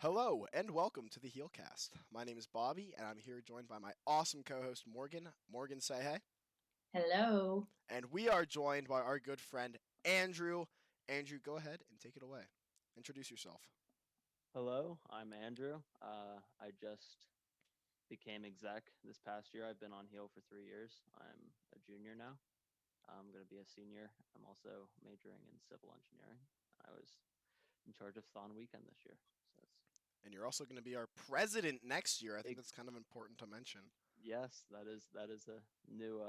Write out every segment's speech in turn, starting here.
Hello and welcome to the HEALcast. My name is Bobby and I'm here joined by my awesome co-host Morgan. Morgan, say hey. Hello. And we are joined by our good friend Andrew. Andrew, go ahead and take it away. Introduce yourself. Hello, I'm Andrew. I just became exec this past year. I've been on Heal for 3 years. I'm a junior now. I'm going to be a senior. I'm also majoring in civil engineering. I was in charge of Thon Weekend this year. So And you're also going to be our president next year. I think it's that's kind of important to mention. yes, that is a new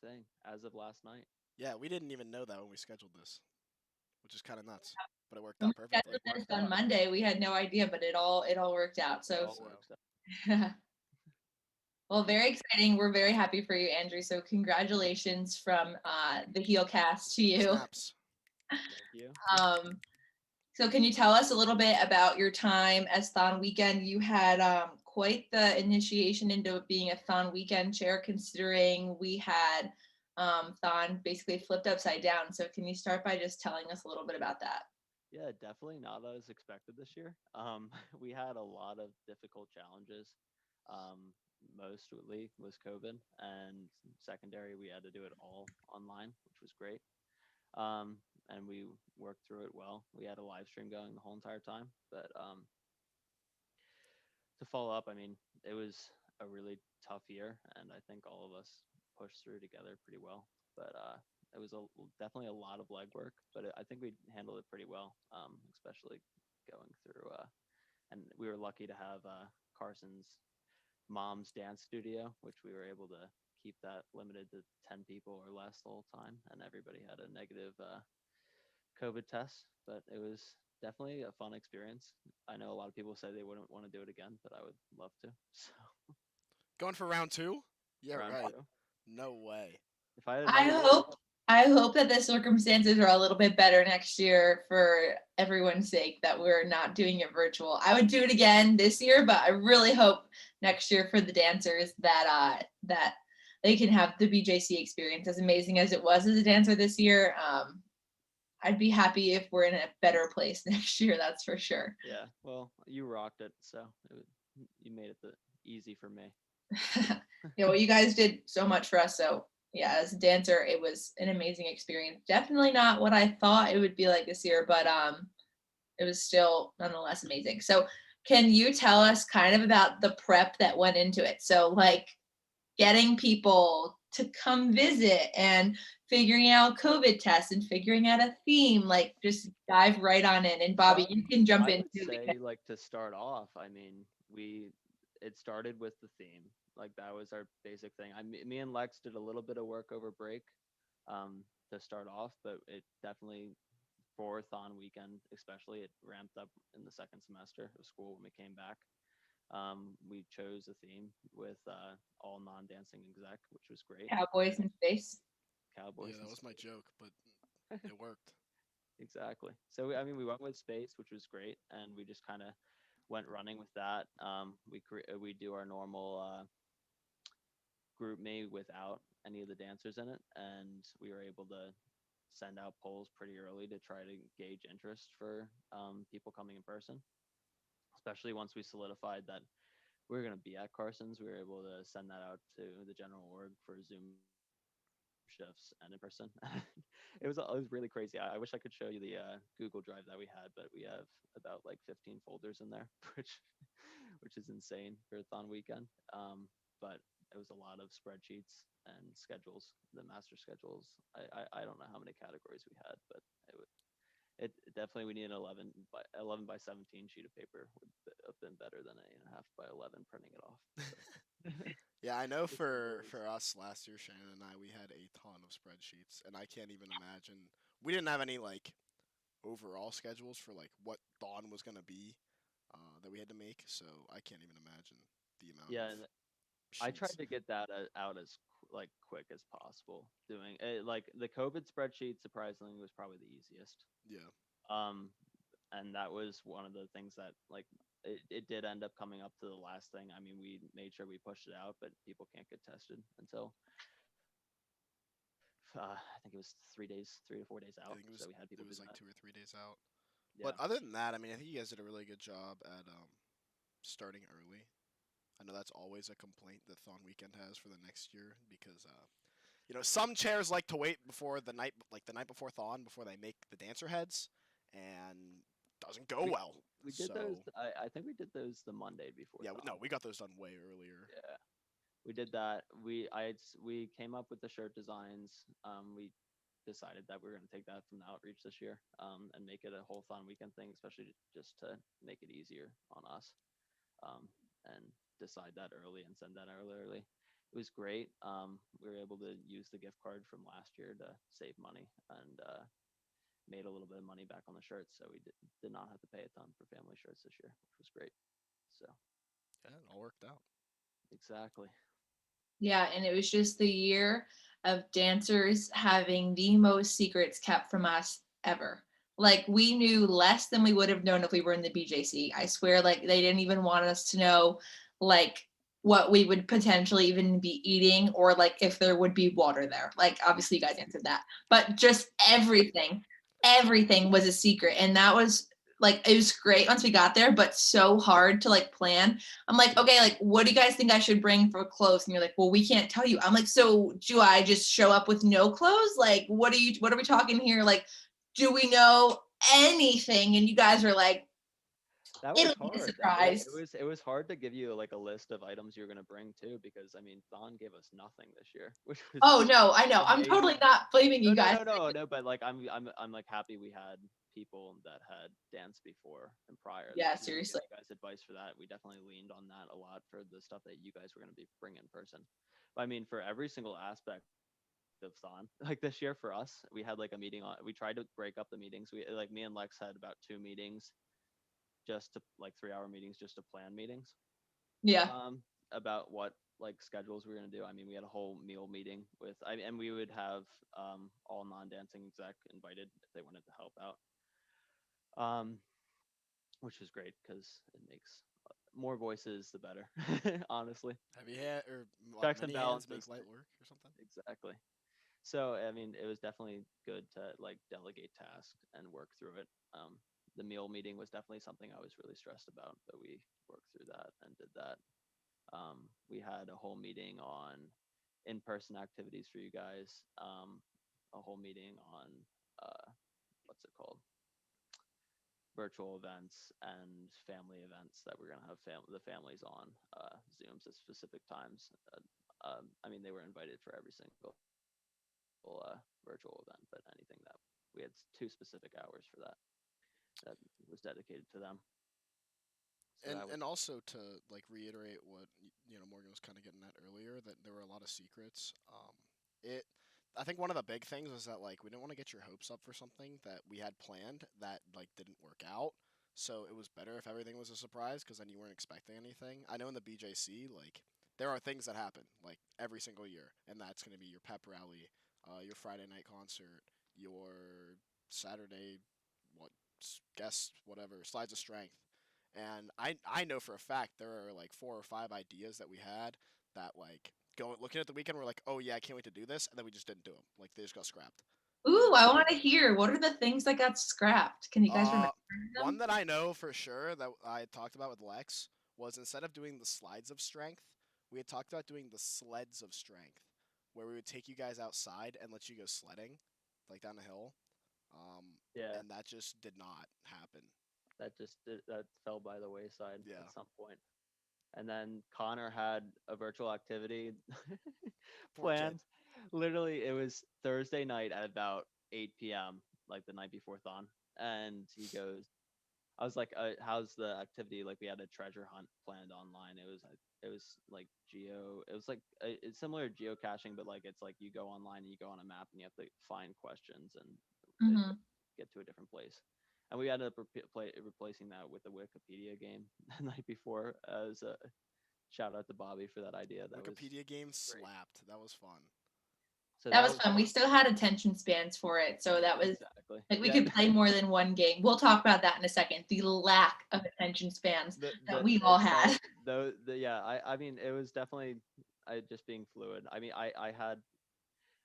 thing as of last night. Yeah, we didn't even know that when we scheduled this, which is kind of nuts, but it worked When out we perfectly. scheduled It this worked on out. Monday, we had no idea, but it all worked out. It So, all So, works out. well, very exciting. We're very happy for you, Andrew. So, congratulations from the HEALcast to you. snaps. Thank you. Um, so, can you tell us a little bit about your time as Thon Weekend? You had quite the initiation into being a Thon Weekend chair, considering we had Thon basically flipped upside down. So, can you start by just telling us a little bit about that? Yeah, definitely not as expected this year. We had a lot of difficult challenges. Um, Mostly was COVID, and secondary we had to do it all online, which was great. And we worked through it well. We had a live stream going the whole entire time. But to follow up, I mean, it was a really tough year, and I think all of us pushed through together pretty well. But it was definitely a lot of legwork, but I think we handled it pretty well, especially going through. And we were lucky to have Carson's mom's dance studio, which we were able to keep that limited to 10 people or less the whole time, and everybody had a negative COVID test. But it was definitely a fun experience. I know a lot of people say they wouldn't want to do it again, but I would love to. So Going for round two? Yeah, round right. two, No way. if I had I another year, hope I hope that the circumstances are a little bit better next year for everyone's sake that we're not doing it virtual. I would do it again this year, but I really hope next year for the dancers that they can have the BJC experience as amazing as it was as a dancer this year. I'd be happy if we're in a better place next year, that's for sure. yeah. Well, you rocked it, so you made it easy for me. Yeah, well, you guys did so much for us. So yeah, as a dancer, it was an amazing experience. Definitely not what I thought it would be like this year, but it was still nonetheless amazing. So can you tell us kind of about the prep that went into it? So like getting people to come visit and figuring out COVID tests and figuring out a theme, like just dive right on in. And Bobby, Well, you can jump I in would too. say like to start off, I mean, we it started with the theme. Like that was our basic thing. Me and Lex did a little bit of work over break to start off, but it definitely for Thon weekend, especially, it ramped up in the second semester of school when we came back. We chose a theme with all non-dancing exec, which was great. Cowboys in space. Yeah, Cowboys that and was my space. joke, but it worked. Exactly. So I mean, we went with space, which was great, and we just kind of went running with that. We do our normal group me without any of the dancers in it, and we were able to send out polls pretty early to try to gauge interest for people coming in person. Especially once we solidified that we were going to be at Carson's, we were able to send that out to the general org for Zoom shifts and in person. It was really crazy. I wish I could show you the Google Drive that we had, but we have about like 15 folders in there, which is insane for a Thon weekend. But it was a lot of spreadsheets and schedules, the master schedules. I don't know how many categories we had, but it definitely we need an 11 by 17 sheet of paper would have been better than an 8.5 by 11 printing it off. So Yeah, I know just some for words. us last year, Shannon and I, we had a ton of spreadsheets, and I can't even imagine. We didn't have any like overall schedules for like what Dawn was gonna be that we had to make, so I can't even imagine the amount of Yeah, and I sheets. tried to get that out as like quick as possible. Doing it, like the COVID spreadsheet, surprisingly, was probably the easiest. Yeah, Um, and that was one of the things that like it did end up coming up to the last thing. I mean, we made sure we pushed it out, but people can't get tested until I think it was 3 days, 3 to 4 days out. I think So we had people it do was like that. 2 or 3 days out. But Yeah. other than that, I mean, I think you guys did a really good job at starting early. I know that's always a complaint that Thon Weekend has for the next year because some chairs like to wait before the night before Thon, before they make the dancer heads, and doesn't go We well. we did those. So I think we did those the Monday before yeah, no, Thon. we got those done way earlier. Yeah. We did that. We came up with the shirt designs. We decided that we were going to take that from the outreach this year, and make it a whole Thon Weekend thing, especially just to make it easier on us, and decide that early and send that early. It was great. We were able to use the gift card from last year to save money, and made a little bit of money back on the shirts. So we did not have to pay a ton for family shirts this year, which was great. So Yeah, it all worked out. exactly. Yeah, and it was just the year of dancers having the most secrets kept from us ever. Like we knew less than we would have known if we were in the BJC. I swear, like they didn't even want us to know like what we would potentially even be eating or like if there would be water there. Like obviously you guys answered that. But just everything was a secret. And that was like it was great once we got there, but so hard to like plan. I'm like, okay, like, what do you guys think I should bring for clothes? And you're like, well, we can't tell you. I'm like, so do I just show up with no clothes? Like, what are we talking here? Like, do we know anything? And you guys are like, That was it'll be a hard. surprise. It was hard to give you like a list of items you're gonna bring too, because I mean, Thon gave us nothing this year, which was Oh no, I know. I'm totally amazing. not blaming No, you no, guys. no, no, no. But like, I'm like happy we had people that had danced before and prior that Yeah, we could give seriously. you guys advice for that. We definitely leaned on that a lot for the stuff that you guys were gonna be bringing in person. But I mean, for every single aspect of Thon, like this year for us, we had like a meeting on. We tried to break up the meetings. We like me and Lex had about two meetings, just to like 3 hour meetings, just to plan meetings, Yeah. about what like schedules we were gonna do. I mean, we had a whole meal meeting with and we would have all non-dancing exec invited if they wanted to help out, um, which was great because it makes more voices the better. Honestly, Have you had or checks and many hands make balances. light work or something? Exactly. So I mean, it was definitely good to like delegate tasks and work through it. The meal meeting was definitely something I was really stressed about, but we worked through that and did that. We had a whole meeting on in-person activities for you guys. A whole meeting on uh, what's it called? Virtual events and family events that we're gonna have the families on Zooms at specific times. I mean, they were invited for every single virtual event, but anything that we had two specific hours for that was dedicated to them. So and that was and also to like reiterate what Morgan was kind of getting at earlier, that there were a lot of secrets. It I think one of the big things was that like we didn't want to get your hopes up for something that we had planned that like didn't work out. So it was better if everything was a surprise because then you weren't expecting anything. I know in the BJC like there are things that happen like every single year, and that's going to be your pep rally, your Friday night concert, your Saturday what guest whatever slides of strength. And I know for a fact there are like four or five ideas that we had that like going looking at the weekend we're like, oh yeah, I can't wait to do this, and then we just didn't do them. Like they just got scrapped. Ooh, And I want to hear what are the things that got scrapped? Can you guys remember one them? that I know for sure that I talked about with Lex was instead of doing the slides of strength, we had talked about doing the sleds of strength, where we would take you guys outside and let you go sledding, like down a hill. Um, yeah. and that just did not happen. That fell by the wayside Yeah, at some point. And then Connor had a virtual activity poor kid. planned. Literally, it was Thursday night at about 8 p.m., like the night before Thon. And he goes, I was like, "How's the activity?" Like, we had a treasure hunt planned online. It was like It was like it's similar to geocaching, but like it's like you go online and you go on a map and you have to find questions and Hmm. get to a different place. And we ended up replacing that with a Wikipedia game the night before. As a shout out to Bobby for that idea. That was Wikipedia game great. slapped. That was fun. So That that was was fun. We fun. still had attention spans for it, so that was Exactly. like we Yeah. could play more than one game. We'll talk about that in a second. The lack of attention spans that we all It felt had. though the yeah, I mean it was definitely just being fluid. I mean I had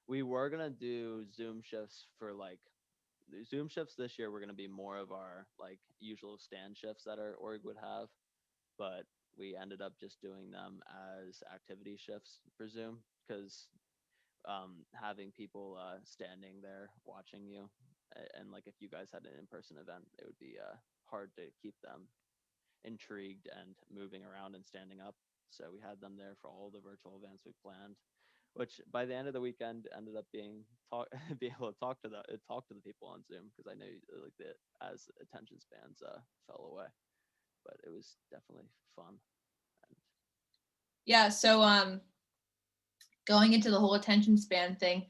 we were gonna do Zoom shifts for like the Zoom shifts this year were going to be more of our like usual stand shifts that our org would have, but we ended up just doing them as activity shifts for Zoom because having people standing there watching you, and like if you guys had an in-person event, it would be hard to keep them intrigued and moving around and standing up. So we had them there for all the virtual events we planned, which by the end of the weekend ended up being be able to talk to the people on Zoom because I know like the as attention spans fell away, but it was definitely fun. And Yeah, so going into the whole attention span thing,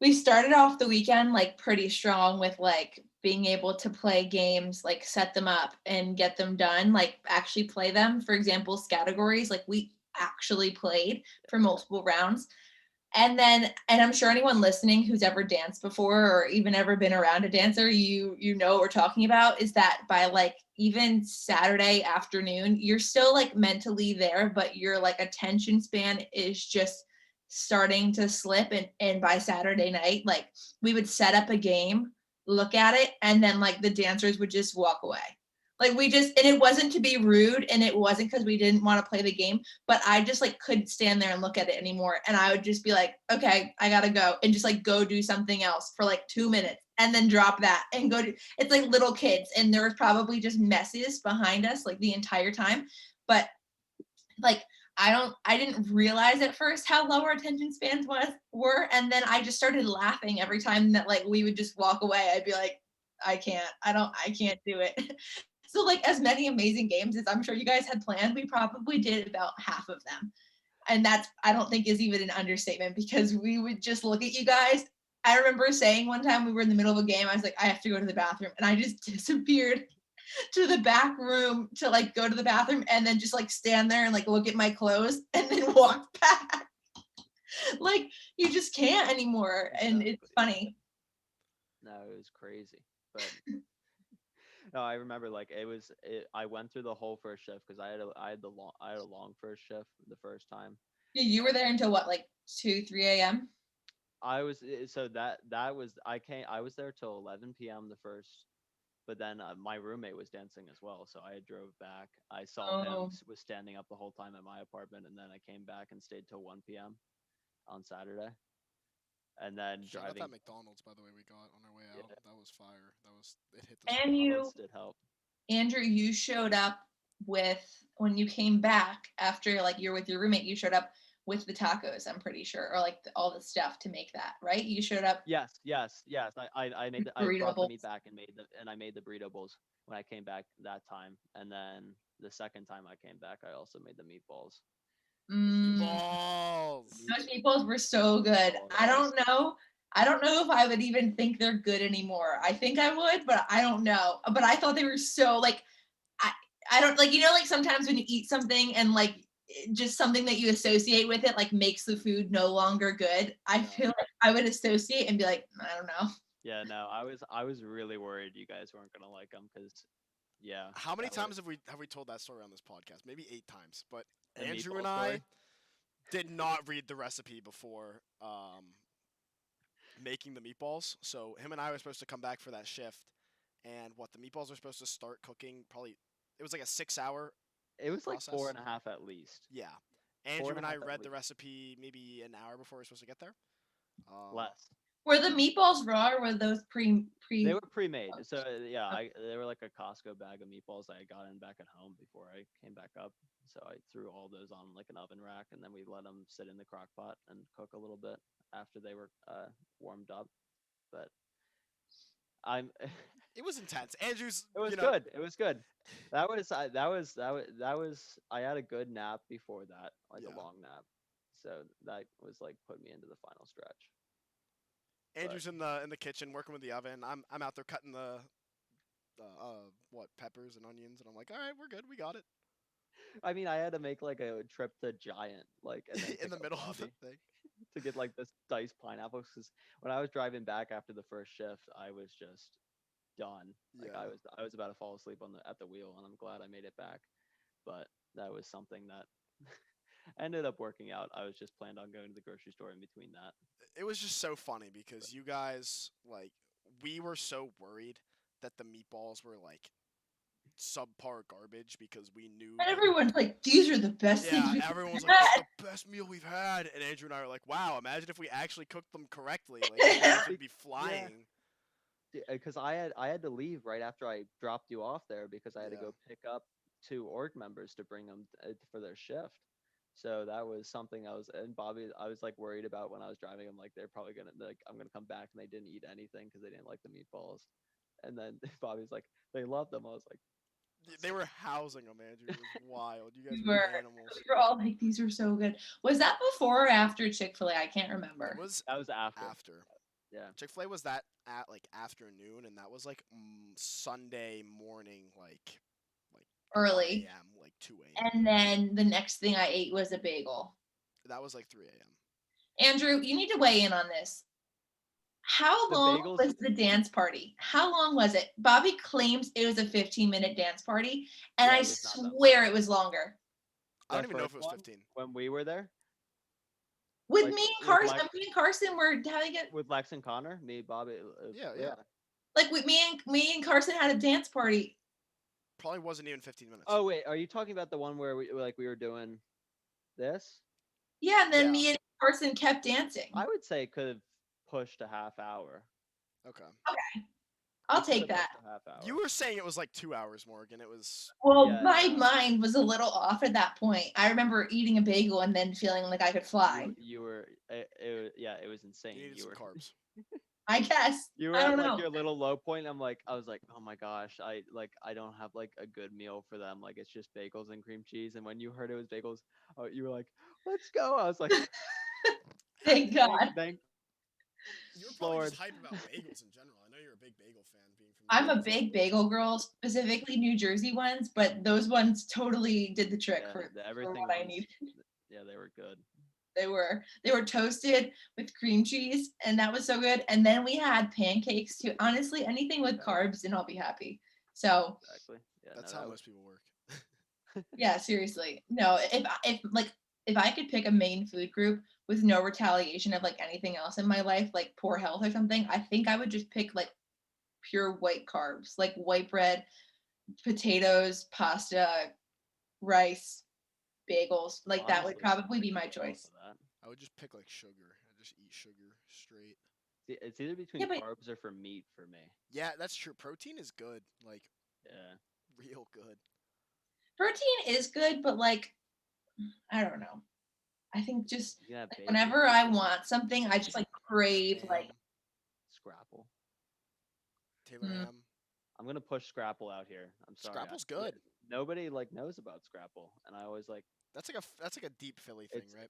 we started off the weekend like pretty strong with like being able to play games, like set them up and get them done, like actually play them. For example, categories, like we actually played for multiple rounds. And I'm sure anyone listening who's ever danced before or even ever been around a dancer, you know what we're talking about, is that by like even Saturday afternoon, you're still like mentally there, but your like attention span is just starting to slip. And by Saturday night, like we would set up a game, look at it, and then like the dancers would just walk away. Like we just, and it wasn't to be rude and it wasn't because we didn't want to play the game, but I just like couldn't stand there and look at it anymore. And I would just be like, okay, I gotta go, and just like go do something else for like 2 minutes and then drop that and go to, it's like little kids. And there was probably just messes behind us like the entire time. But like, I didn't realize at first how low our attention spans were. And then I just started laughing every time that like we would just walk away. I'd be like, I can't do it. So like as many amazing games as I'm sure you guys had planned, we probably did about half of them. And that's, I don't think is even an understatement, because we would just look at you guys. I remember saying one time we were in the middle of a game, I was like, I have to go to the bathroom. And I just disappeared to the back room to like go to the bathroom and then just like stand there and like look at my clothes and then walk back. Like you just can't anymore. And it's exactly, funny. no, it was crazy, but no, I remember like I went through the whole first shift because I had a long first shift the first time. You were there until what, like 2, 3 a.m.? So that was I was there till 11 p.m. the first, but then my roommate was dancing as well, so I drove back. I saw him Oh, was standing up the whole time at my apartment, and then I came back and stayed till 1 p.m. on Saturday, and then Shout out that driving. McDonald's, by the way, we got on our way out. Yeah, That was fire. It hit the and spot. you, McDonald's did help. Andrew, you showed up with, when you came back after like you're with your roommate, you showed up with the tacos, I'm pretty sure, or like all the stuff to make that, right? You showed up Yes, yes, yes. I burrito brought the bowls. meat back and I made the burrito bowls when I came back that time, and then the second time I came back, I also made the meatballs. Mm, The Balls. those meatballs were so good. I meatballs. don't know. I don't know if I would even think they're good anymore. I think I would, but I don't know. But I thought they were so like, I I don't like, like sometimes when you eat something and like just something that you associate with it like makes the food no longer good. I Yeah. feel like I would associate and be like, I don't know. Yeah, no, I was really worried you guys weren't gonna like them because, yeah, How many that was times have we told that story on this podcast? Maybe 8 times. But the Andrew meatball and I story. did not read the recipe before making the meatballs. So him and I were supposed to come back for that shift, and what the meatballs were supposed to start cooking. Probably it was like a 6 hour It was like four process. and a half at least. Yeah. Four Andrew and a and I half at read the least. recipe maybe an hour before we were supposed to get there. Um, Less. Were the meatballs raw or were those They pre were pre-made, so yeah, I they were like a Costco bag of meatballs I got in back at home before I came back up. So I threw all those on like an oven rack, and then we let them sit in the crock pot and cook a little bit after they were warmed up. But I'm it was intense. Andrew's, it was good. It was good. That was I had a good nap before that, like a yeah. long nap. So that was like put me into the final stretch. But Andrew's in the kitchen working with the oven. I'm out there cutting the what peppers and onions, and I'm like, all right, we're good, we got it. I mean, I had to make like a trip to Giant, like, and then In pick the up middle of the Bobby thing. to get like this diced pineapples. Because when I was driving back after the first shift, I was just done. Like Yeah. I was about to fall asleep on the at the wheel, and I'm glad I made it back. But that was something that ended up working out. I was just planned on going to the grocery store in between that. It was just so funny because you guys like we were so worried that the meatballs were like subpar garbage because we knew And that. everyone's like, these are the best things Yeah, we've everyone was like, "This is had. the best meal we've had," and Andrew and I were like, "Wow, imagine if we actually cooked them correctly. Like, the meatballs would be flying." Because I had to leave right after I dropped you off there because I had to Yeah. go pick up 2 org members to bring them for their shift. So that was something and Bobby, I was like worried about when I was driving. I'm like, they're probably gonna like, I'm gonna come back and they didn't eat anything because they didn't like the meatballs. And then Bobby's like, they loved them. I was like, They were housing them, Andrew. It was wild. You guys We were were, animals. we were all like, these are so good. Was that before or after Chick-fil-A? I can't It remember. was that was after. after. Yeah. Chick-fil-A was that at like afternoon, and that was like Sunday morning, like 1 Early. a.m., like 2 a.m. And then the next thing I ate was a bagel. That was like 3 a.m. Andrew, you need to weigh in on this. How The long bagels. was the dance party? How long was it? Bobby claims it was a 15-minute dance party, and Yeah, I it was not that swear long. it was longer. I don't The even know if first it was one 15. when we were there, With like me and with Carson, me and Carson were having it with Lex and Connor, me, Bobby. Yeah. like with me and Carson had a dance party. Probably wasn't even 15 minutes. Oh wait, are you talking about the one where we were doing this? Yeah, and then Yeah. me and Carson kept dancing. I would say it could have pushed a half hour. Okay. I'll It could take have that. pushed a half hour. You were saying it was like 2 hours, Morgan. It was. Well, Yeah, my no. mind was a little off at that point. I remember eating a bagel and then feeling like I could fly. You were it was insane. You needed You some were carbs. I guess. you were I at don't like know. your little low point. I was like, oh my gosh, I don't have like a good meal for them. Like it's just bagels and cream cheese. And when you heard it was bagels, you were like, let's go. I was like, Thank God. thank You were probably Lord. just hype about bagels in general. I know you're a big bagel fan, being from. I'm a New Jersey. big bagel girl, specifically New Jersey ones, but those ones totally did the trick Yeah, for everything what I was. need. Yeah, they were good. They were toasted with cream cheese, and that was so good. And then we had pancakes too. Honestly, anything with carbs, and I'll be happy. So Exactly. Yeah, That's no, how that most people work. yeah, seriously, no. If I could pick a main food group with no retaliation of like anything else in my life, like poor health or something, I think I would just pick like pure white carbs, like white bread, potatoes, pasta, rice, bagels. Like that would honestly, probably I be could my go off choice. of that. I would just pick like sugar. I just eat sugar straight. It's either between Yeah, but carbs or for meat for me. Yeah, that's true. Protein is good. Like Yeah. real good. protein is good, but like I don't know. I think just You can have like, bacon. whenever I want something, I just like crave like Ham, Scrapple. Taylor mm, ham. I'm gonna push Scrapple out here. I'm sorry. Scrapple's good. Nobody like knows about Scrapple, and I always like That's like a deep Philly thing, it's right?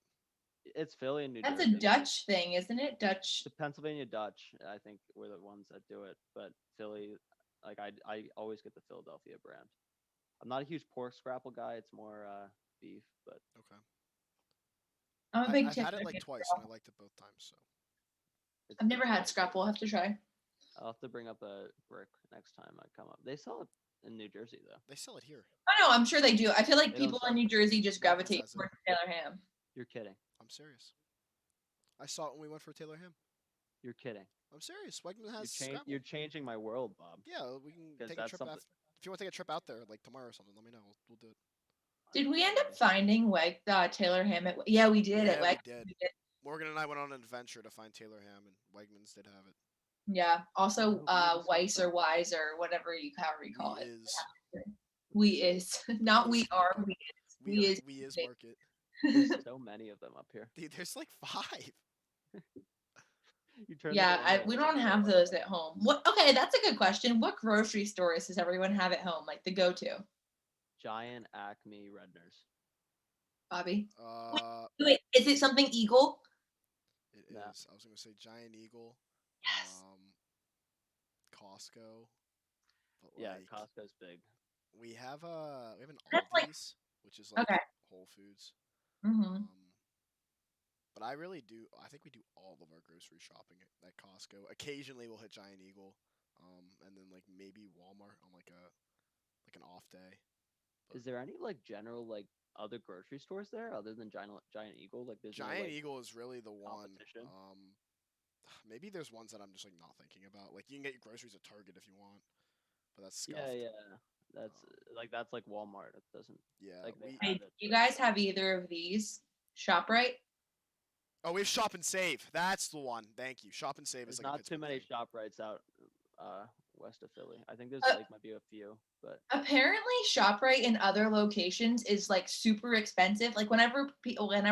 it's Philly and New that's a Jersey. Dutch thing, isn't it? Dutch. The Pennsylvania Dutch, I think, were the ones that do it, but Philly, like I always get the Philadelphia brand. I'm not a huge pork Scrapple guy. It's more beef, but Okay. I'm a big I've had Taylor it like Ham twice girl. and I liked it both times. So it's I've good. never had scrapple. I'll have to try. I'll have to bring up a brick next time I come up. They sell it in New Jersey though. they sell it here. Oh no, I'm sure they do. I feel like They don't people sell in it. New Jersey just Wegmans gravitate has it. towards Taylor Ham. You're kidding. I'm serious. I saw it when we went for Taylor ham. You're kidding. I'm serious. Wegman has Scrabble. You're changing my world, Bob. Yeah, we can 'Cause take a that's trip something. after. If you want to take a trip out there, like tomorrow or something, let me know. We'll do it. Did we end up finding Taylor Ham at? Yeah, we did at Yeah, we Weg. did. Morgan and I went on an adventure to find Taylor ham, and Wegmans did have it. Yeah. Also, hope we never Weiss saw or Wise or however you call We it. is We is not we is are. market. We is. We is market. There's so many of them up here. Dude, there's like 5. You turned Yeah, the corner, we there's like don't have 4. those at home. What? Okay, that's a good question. What grocery stores does everyone have at home? Like the go-to, Giant Acme Redners. Bobby. Uh, Wait, is it something Eagle? it No. is. I was gonna say Giant Eagle. Yes. Costco. But Yeah, like Costco's big. we have an That's like Aldi's, which is like okay. Whole Foods. Mm-hmm. But I really do. I think we do all of our grocery shopping at Costco. Occasionally, we'll hit Giant Eagle, and then like maybe Walmart on like an off day. Is there any like general like other grocery stores there other than Giant Eagle? Like there's no Giant like Eagle is really the one. competition. maybe there's ones that I'm just like not thinking about. Like you can get your groceries at Target if you want, but that's Yeah, scuffed. yeah. That's Um, that's like Walmart. It doesn't yeah, like they we. have Hey, it, you but guys have either of these? ShopRite? Oh, we have Shop and Save. That's the one. Thank you. Shop and Save is there's like a not too Pittsburgh many thing. shop rights out west of Philly. I think there's Uh, like might be a few, but Apparently, ShopRite in other locations is like super expensive. Like whenever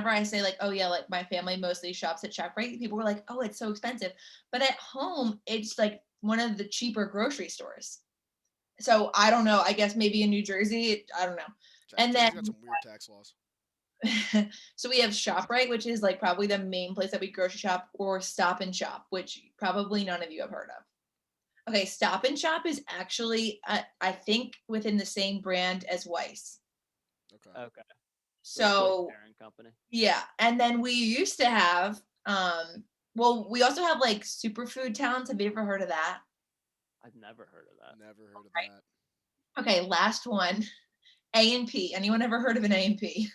I say like, oh yeah, like my family mostly shops at ShopRite, people were like, oh, it's so expensive. But at home, it's like one of the cheaper grocery stores. So I don't know. I guess maybe in New Jersey, I don't know. And then Jersey's got some weird tax laws. so we have ShopRite, which is like probably the main place that we grocery shop, or Stop and Shop, which probably none of you have heard of. Okay, Stop and Shop is actually, I think, within the same brand as Weiss. Okay. okay. So it's like So parent company. yeah, and then we used to have, well, we also have like Superfood Towns. Have you ever heard of that? I've never heard of that. Never heard of that. Okay, last one, A&P. Anyone ever heard of an A&P?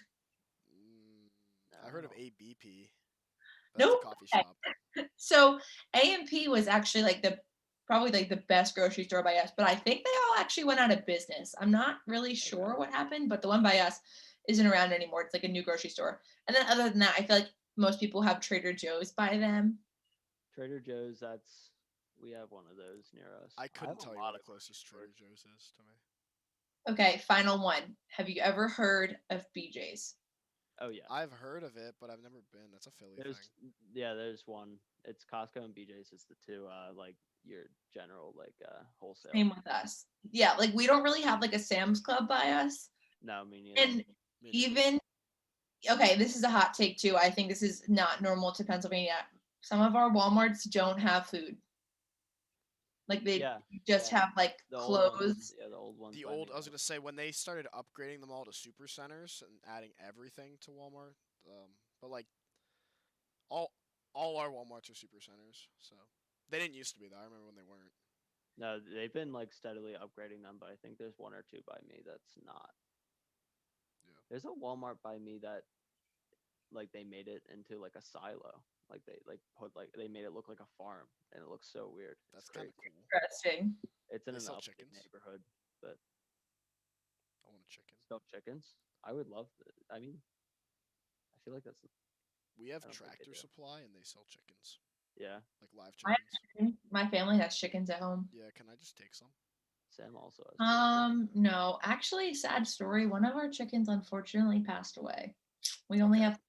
I heard of No. ABP, but that's a Nope. coffee Okay. shop. So A&P was actually like probably like the best grocery store by us, but I think they all actually went out of business. I'm not really sure Okay. what happened, but the one by us isn't around anymore. It's like a new grocery store. And then other than that, I feel like most people have Trader Joe's by them. Trader Joe's. That's we have one of those near us. I I have couldn't a tell you where lot the of grocery closest Trader stores. Joe's is to me. Okay, final one. Have you ever heard of BJ's? Oh yeah. I've heard of it, but I've never been. That's a Philly There's thing. there's one. It's Costco and BJ's. It's the two like your general like wholesale. Same with us. Yeah, like we don't really have like a Sam's Club by us. No, me neither. And Me neither. even okay, this is a hot take too. I think this is not normal to Pennsylvania. Some of our Walmarts don't have food. Like they Yeah, just yeah. have like The old ones. clothes. Yeah, the old ones The by me old, I was don't. gonna say when they started upgrading them all to super centers and adding everything to Walmart, but like all all our WalMarts are super centers, so they didn't used to be though. I remember when they weren't. No, they've been like steadily upgrading them, but I think there's one or two by me that's not. Yeah, There's a Walmart by me that like they made it into like a silo. Like they like put like they made it look like a farm and it looks so weird. It's that's kind crazy. of cool. Interesting. It's in They an sell upstate chickens. neighborhood, but I want a chicken. still chickens. I would love it. I mean, I feel like that's We have I don't think they Tractor do. Supply and they sell chickens, Yeah. like live I have chickens. chicken. My family has chickens at home. Yeah, can I just take some? Sam also has chickens. No, actually, sad story. One of our chickens unfortunately passed away. We only Okay, have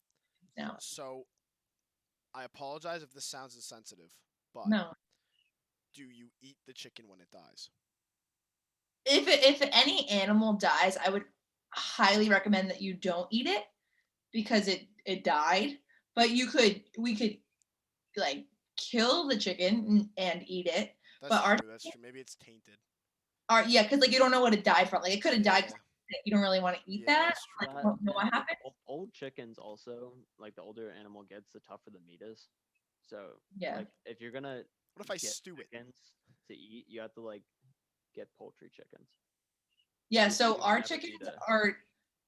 now. so I apologize if this sounds insensitive, but No. do you eat the chicken when it dies? If any animal dies, I would highly recommend that you don't eat it because it died. But we could like kill the chicken and eat it. That's But our true. That's true. Maybe it's tainted. yeah, because like you don't know what it died from. Like it could have died. Yeah, You don't really want to eat yeah, that. that's Like true. you That don't know what and happened. old chickens also like the older animal gets, the tougher the meat is. So Yeah. like if you're gonna What if I get stew it? chickens to eat, you have to like get poultry chickens. Yeah, You so would our never chickens eat a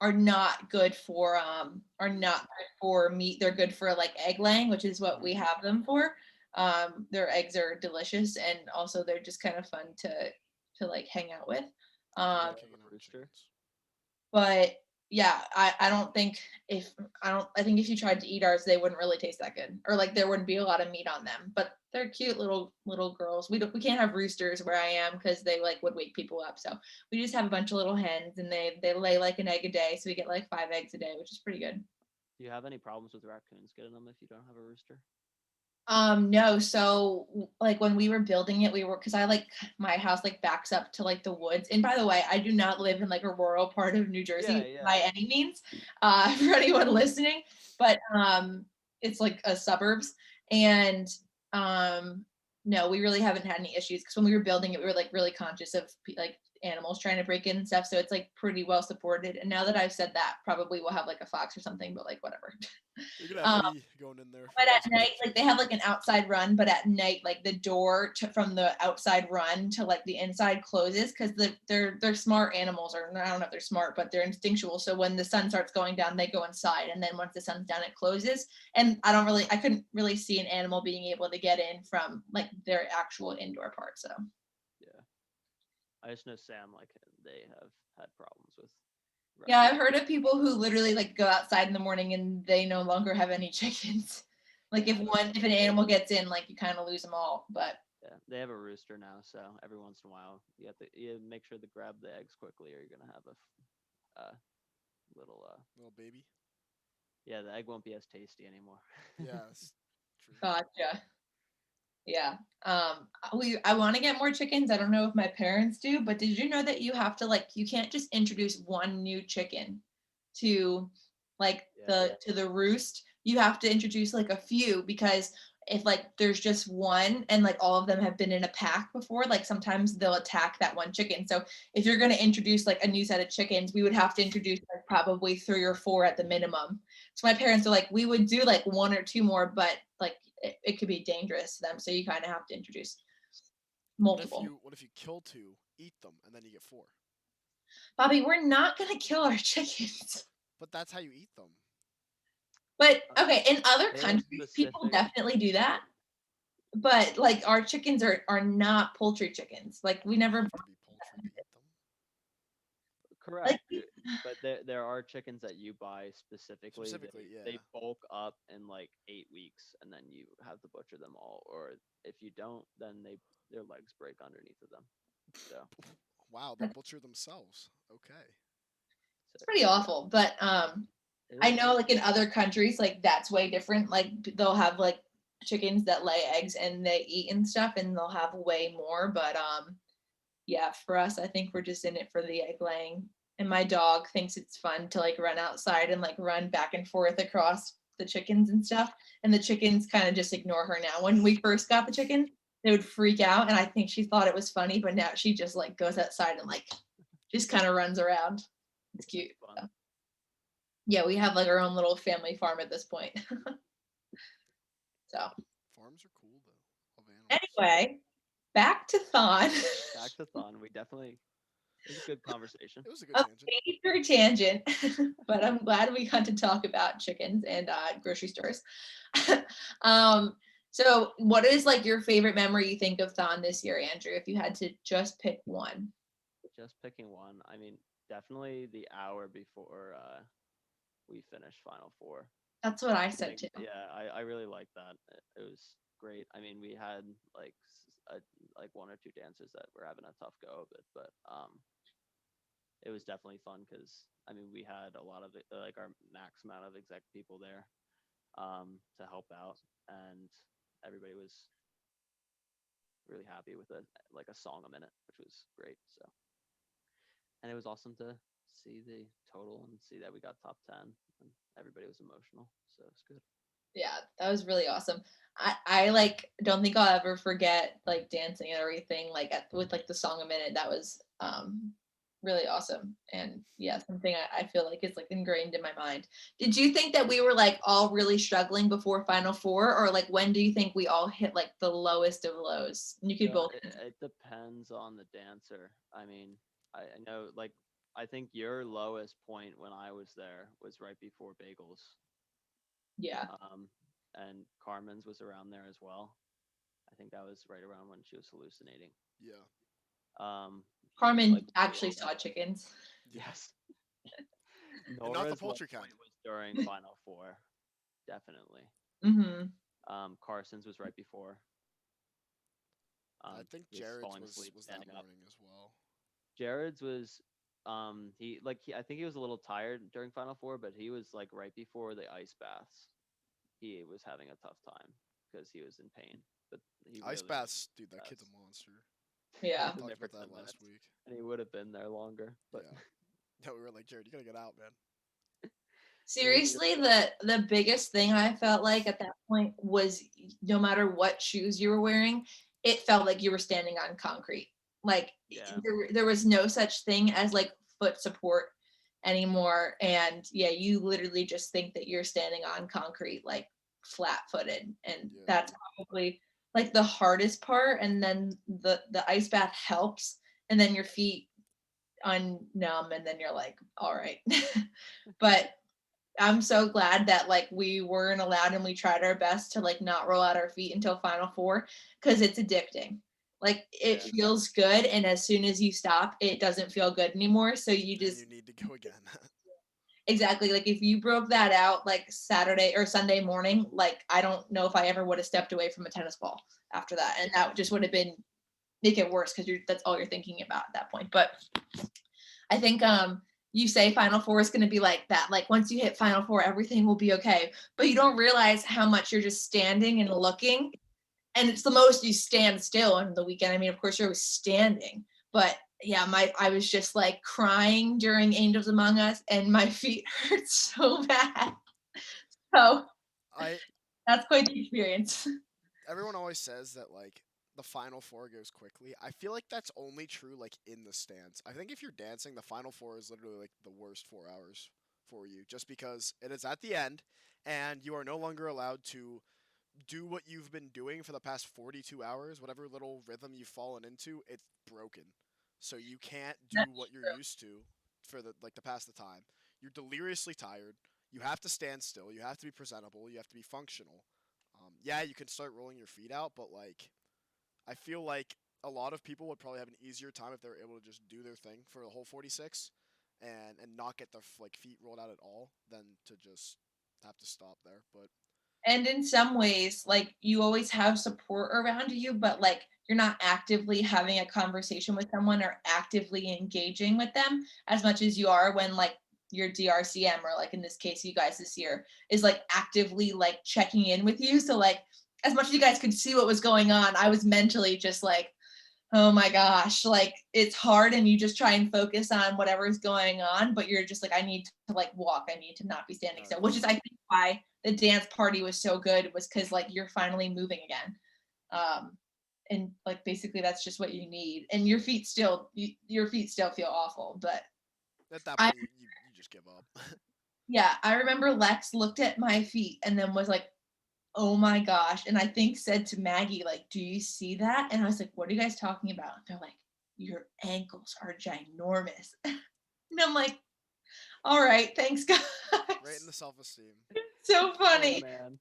are not good for are not good for meat. They're good for like egg laying, which is what we Mhm. have them for. Their eggs are delicious and also they're just kind of fun to like hang out with. I do Um, like a hanging out with rooster. chickens. but yeah, I don't think if I think if you tried to eat ours, they wouldn't really taste that good, or like there wouldn't be a lot of meat on them. But they're cute little girls. We can't have roosters where I am because they like would wake people up. So we just have a bunch of little hens, and they lay like an egg a day. So we get like 5 eggs a day, which is pretty good. Do you have any problems with raccoons getting them if you don't have a rooster? No, so like when we were building it, we were because I like my house like backs up to like the woods. And by the way, I do not live in like a rural part of New Yeah, Jersey yeah. by any means, for anyone listening, but it's like a suburbs. And um no, we really haven't had any issues because when we were building it, we were like really conscious of like animals trying to break in and stuff. So it's like pretty well supported. And now that I've said that, probably we'll have like a fox or something, but like whatever. You're gonna have Um, me going in there for but a at visit. night, like they have like an outside run, but at night, like the door from the outside run to like the inside closes because they're smart animals, or I don't know if they're smart, but they're instinctual. So when the sun starts going down, they go inside, and then once the sun's down, it closes. And I couldn't really see an animal being able to get in from like their actual indoor part. So Yeah. I just know Sam, like they have had problems with. yeah, I've running. heard of people who literally like go outside in the morning and they no longer have any chickens. Like if an animal gets in, like you kind of lose them all. But Yeah, they have a rooster now, so every once in a while you make sure to grab the eggs quickly, or you're gonna have a little Little baby. yeah, the egg won't be as tasty anymore. Yes. True. gotcha. Yeah. I want to get more chickens. I don't know if my parents do, but did you know that you have to like you can't just introduce one new chicken to like Yeah. the roost. You have to introduce like a few because if like there's just one and like all of them have been in a pack before, like sometimes they'll attack that one chicken. So if you're going to introduce like a new set of chickens, we would have to introduce like probably 3 or 4 at the minimum. So my parents are like, we would do like 1 or 2 more, but like it could be dangerous to them. So you kind of have to introduce multiple. What if you kill 2, eat them, and then you get 4? Bobby, we're not going to kill our chickens. But that's how you eat them. But okay, in other They have countries, people specific. definitely do that. But like our chickens are not poultry chickens. Like we You never have to be poultry to eat them. like Correct, but there are chickens that you buy specifically. Specifically, yeah. They bulk up in like 8 weeks, and then you have to butcher them all. Or if you don't, then their legs break underneath of them. So Wow, they butcher themselves. Okay. it's pretty awful. But it I is know like in other countries, like that's way different. Like they'll have like chickens that lay eggs and they eat and stuff, and they'll have way more. But yeah, for us, I think we're just in it for the egg laying. And my dog thinks it's fun to like run outside and like run back and forth across the chickens and stuff. And the chickens kind of just ignore her now. When we first got the chickens, they would freak out, and I think she thought it was funny, but now she just like goes outside and like just kind of runs around. It's cute. fun. Yeah, we have like our own little family farm at this point. So Farms are cool though. Of animals. anyway, back to Thon. Back to Thon. It was a good conversation. It was a good A tangent. major tangent, but I'm glad we got to talk about chickens and grocery stores. So what is like your favorite memory you think of Thon this year, Andrew, if you had to just pick one? Just picking one. I mean, definitely the hour before we finished Final Four. That's what I said too. Yeah, I really liked that. It was great. I mean, we had like 1 or 2 dancers that were having a tough go of it, but it was definitely fun because I mean we had a lot of like our max amount of exec people there to help out, and everybody was really happy with like a song a minute, which was great. So, and it was awesome to see the total and see that we got top 10, and everybody was emotional, so it's good. Yeah, that was really awesome. I like don't think I'll ever forget like dancing and everything like with like the song a minute. That was really awesome. And yeah, something I feel like is like ingrained in my mind. Did you think that we were like all really struggling before Final Four, or like when do you think we all hit like the lowest of lows? You could both. It depends on the dancer. I mean, I know like I think your lowest point when I was there was right before bagels. Yeah. And Carmen's was around there as well. I think that was right around when she was hallucinating. Yeah. Carmen like, actually saw chickens. Yes. And not the Nora's low poultry kind. point was during Final Four, definitely. Carson's was right before. I think he Jared's falling was asleep, that standing up. morning as well. Jared's was I think he was a little tired during Final Four, but he was like right before the ice baths. He was having a tough time because he was in pain. But he Ice really baths, dude, that kid's a monster. Yeah. We been there talked for about 10 that last minutes, week. and he would have been there longer. But Yeah. Yeah, we were like, Jared, you gotta get out, man. Seriously, the biggest thing I felt like at that point was no matter what shoes you were wearing, it felt like you were standing on concrete. Like Yeah. there was no such thing as like foot support anymore. And yeah, you literally just think that you're standing on concrete, like flat footed. And Yeah. that's probably like the hardest part. And then the ice bath helps. And then your feet unnumb and then you're like, all right. But I'm so glad that like we weren't allowed and we tried our best to like not roll out our feet until Final Four because it's addicting. Like it Yeah. feels good, and as soon as you stop, it doesn't feel good anymore. So you And just you need to go again. exactly like if you broke that out like Saturday or Sunday morning, like I don't know if I ever would have stepped away from a tennis ball after that, and that just would have been make it worse because that's all you're thinking about at that point. But I think you say Final Four is going to be like that. Like once you hit Final Four, everything will be okay. But you don't realize how much you're just standing and looking. And it's the most you stand still on the weekend. I mean, of course, you're always standing. But yeah, I was just like crying during Angels Among Us, and my feet hurt so bad. So I that's quite the experience. Everyone always says that like the final four goes quickly. I feel like that's only true like in the stands. I think if you're dancing, the final four is literally like the worst 4 hours for you, just because it is at the end, and you are no longer allowed to do what you've been doing for the past 42 hours. Whatever little rhythm you've fallen into, it's broken. So you can't do That's what you're true. used to for the like to pass the time. You're deliriously tired. You have to stand still. You have to be presentable. You have to be functional. Yeah, you can start rolling your feet out, but like I feel like a lot of people would probably have an easier time if they were able to just do their thing for the whole 46 and not get their like feet rolled out at all than to just have to stop there. But And in some ways, like you always have support around you, but like you're not actively having a conversation with someone or actively engaging with them as much as you are when like your DRCM, or like in this case, you guys this year, is like actively like checking in with you. So like as much as you guys could see what was going on, I was mentally just like, oh my gosh, like it's hard, and you just try and focus on whatever's going on, but you're just like, I need to like walk, I need to not be standing no, still, which is I definitely. think why the dance party was so good, was because like you're finally moving again. um and like basically that's just what you need, and your feet still feel awful, but At that I point, you just give up. yeah, I remember Lex looked at my feet and then was like, oh my gosh. And I think said to Maggie, like, do you see that? And I was like, what are you guys talking about? And they're like, your ankles are ginormous. And I'm like, all right, thanks, guys. Right in the self-esteem. So Oh funny. man.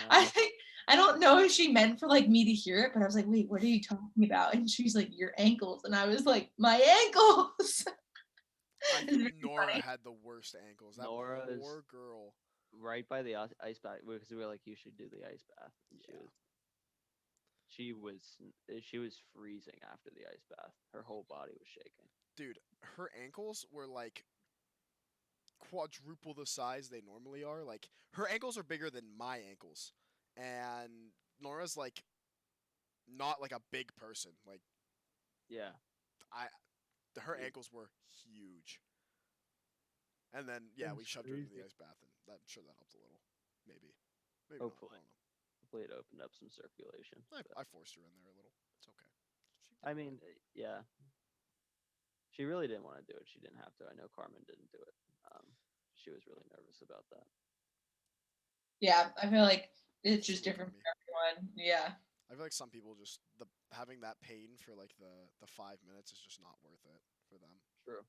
I No. think I don't know if she meant for like me to hear it, but I was like, wait, what are you talking about? And she's like, your ankles. And I was like, my ankles. I It's think very Nora funny. had the worst ankles. That Nora's poor girl. right by the ice bath because we were like, you should do the ice bath. And Yeah, she was freezing after the ice bath. Her whole body was shaking. dude, her ankles were like quadruple the size they normally are. Like her ankles are bigger than my ankles, and Nora's like not like a big person. Like Yeah. I, her It, ankles were huge. And then it yeah, we was shoved her into the freezing. ice bath, and I'm sure that helped a little. Maybe, maybe not. I Hopefully. don't know. Hopefully it opened up some circulation. But I forced her in there a little. It's okay. She did I fine. mean, yeah. She really didn't want to do it. She didn't have to. I know Carmen didn't do it. Um, she was really nervous about that. Yeah, I feel like it's She just wouldn't let different me. for everyone. Yeah. I feel like some people just the having that pain for like the 5 minutes is just not worth it for them. True.